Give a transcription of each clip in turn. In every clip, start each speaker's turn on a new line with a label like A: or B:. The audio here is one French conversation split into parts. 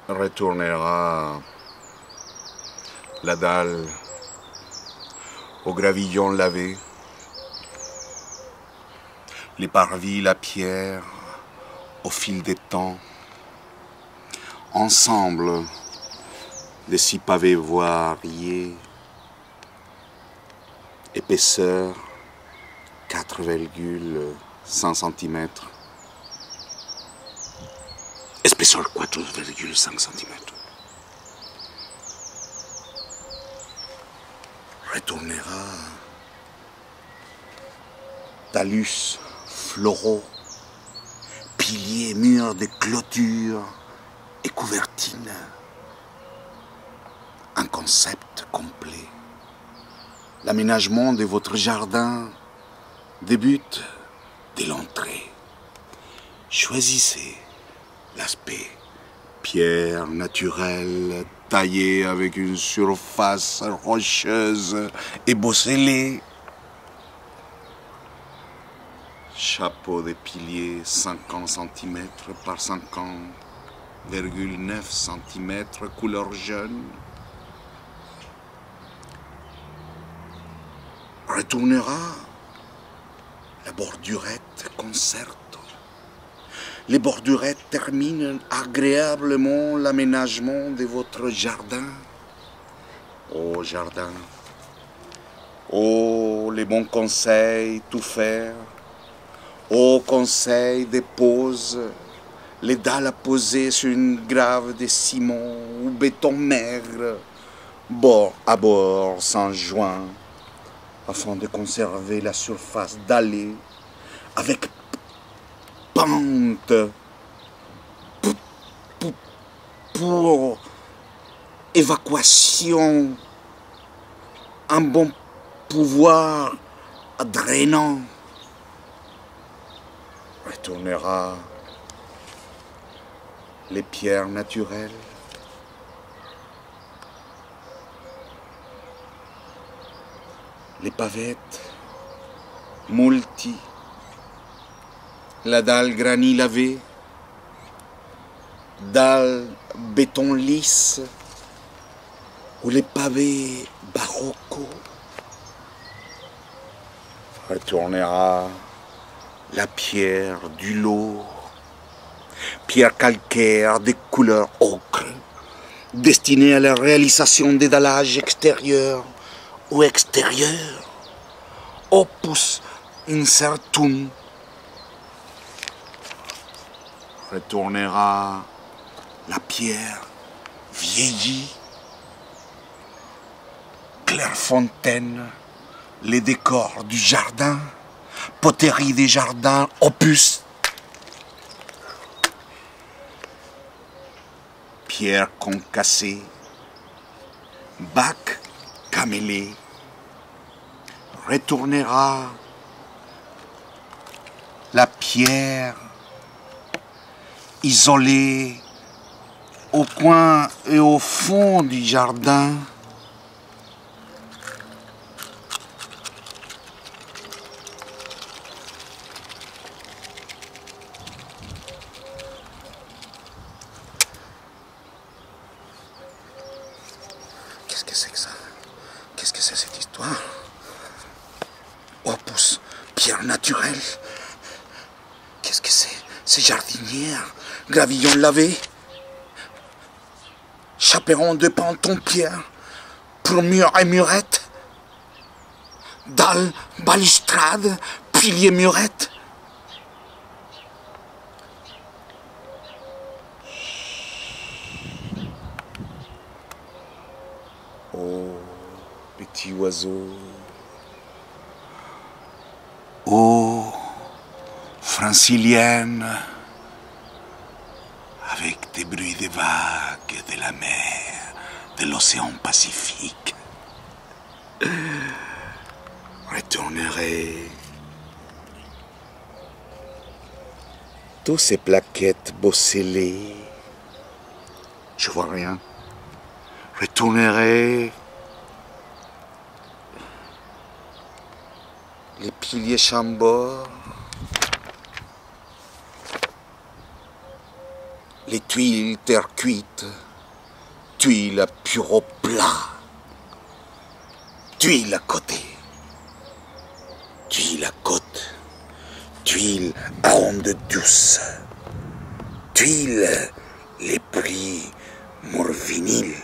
A: retournera la dalle au gravillon lavé, les parvis, la pierre, au fil des temps, ensemble des 6 pavés variés, épaisseur 4,5 cm, épaisseur 4,5 cm. Retournera talus, floraux, piliers, murs de clôture et couvertines. Un concept complet. L'aménagement de votre jardin débute dès l'entrée. Choisissez l'aspect pierre naturelle taillée avec une surface rocheuse et bosselée. Chapeau de piliers 50 cm par 50,9 cm couleur jaune. Retournera la bordurette concerto. Les bordurettes terminent agréablement l'aménagement de votre jardin. Oh jardin, oh les bons conseils tout faire. Oh conseil de pose, les dalles à poser sur une grave de ciment ou béton maigre, bord à bord sans joint, afin de conserver la surface dallée avec pente pour évacuation, un bon pouvoir drainant. Retournera les pierres naturelles, les pavettes multi, la dalle granit lavé, dalle béton lisse ou les pavés barocco. Retournera la pierre du lourd, pierre calcaire de couleur ocre, destinée à la réalisation des dallages extérieurs ou extérieurs, opus incertum. Retournera la pierre vieillie, Clairefontaine, les décors du jardin, poterie des jardins, opus. Pierre concassée, bac camélé. Retournera la pierre isolée au coin et au fond du jardin. Qu'est-ce que c'est que ça? Qu'est-ce que c'est cette histoire? Opus, pierre naturelle. Qu'est-ce que c'est? Ces jardinières, gravillon lavé, chaperon de pente en pierre, pour mur et murette, dalles, balustrade, piliers, murettes. Oh, petit oiseau. Oh, francilienne, avec des bruits des vagues de la mer, de l'océan Pacifique. Retournerai tous ces plaquettes bosselées. Je vois rien. Retournerai les piliers Chambord, les tuiles terre cuite, tuiles pur au plat, tuiles à côté, tuiles à côte, tuiles à ondes douces, tuiles les prix morviniles.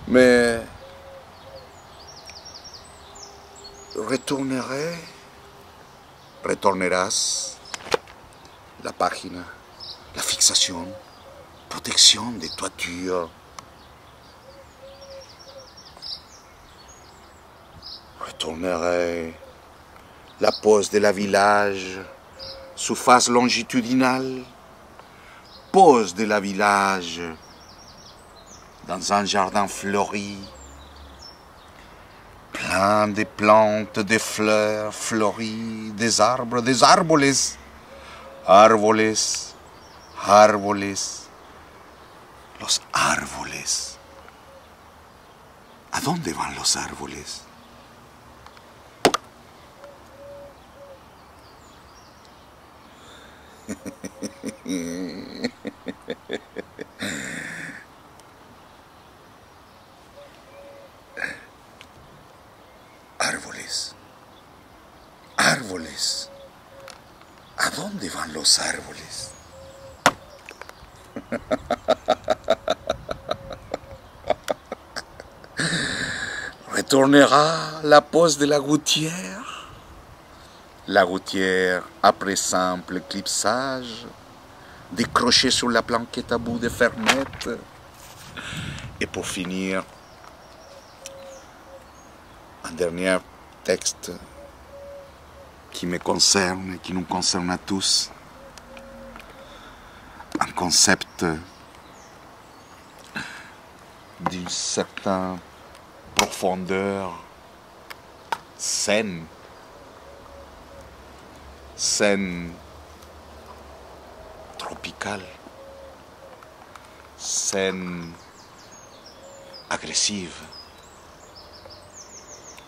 A: Mais retournerás la página, la fixation, protection des toitures. Retournerai la pose de la village sous face longitudinale, pose de la village dans un jardin fleuri, plein de plantes, de fleurs fleuries, des arbres, des árboles, árboles, árboles, los árboles. ¿A dónde van los árboles? Árboles, árboles, ¿a dónde van los árboles? Retournera la pose de la gouttière après simple clipsage, décroché sur la planquette à bout de fermette, et pour finir, un dernier texte qui me concerne, qui nous concerne à tous. Un concept d'une certaine profondeur saine, tropicale, saine agressive,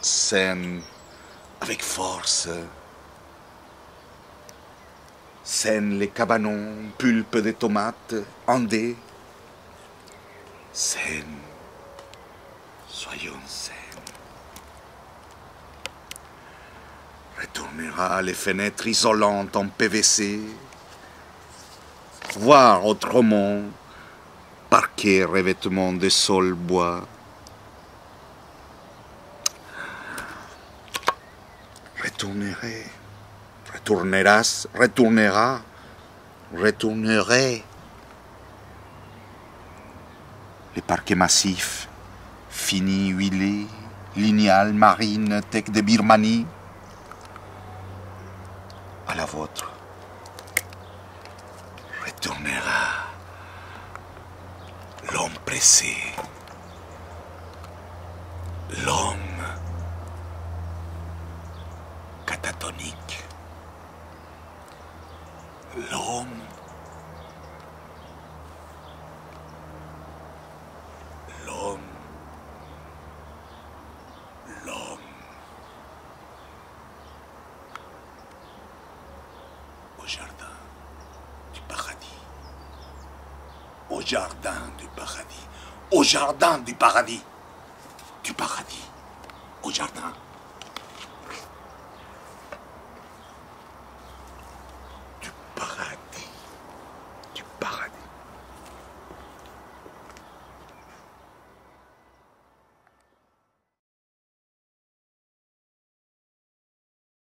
A: saine avec force, saine les cabanons, pulpe de tomates, andés, saine, soyons saines. Retournera les fenêtres isolantes en PVC, voir autrement, parquet revêtement de sol bois. Retournerai. Les parquets massifs, finis, huilés, lignal, marine, tech de Birmanie, à la vôtre. Retournera l'homme pressé, l'homme catatonique, l'homme au jardin du paradis, au jardin du paradis, au jardin du paradis, au jardin.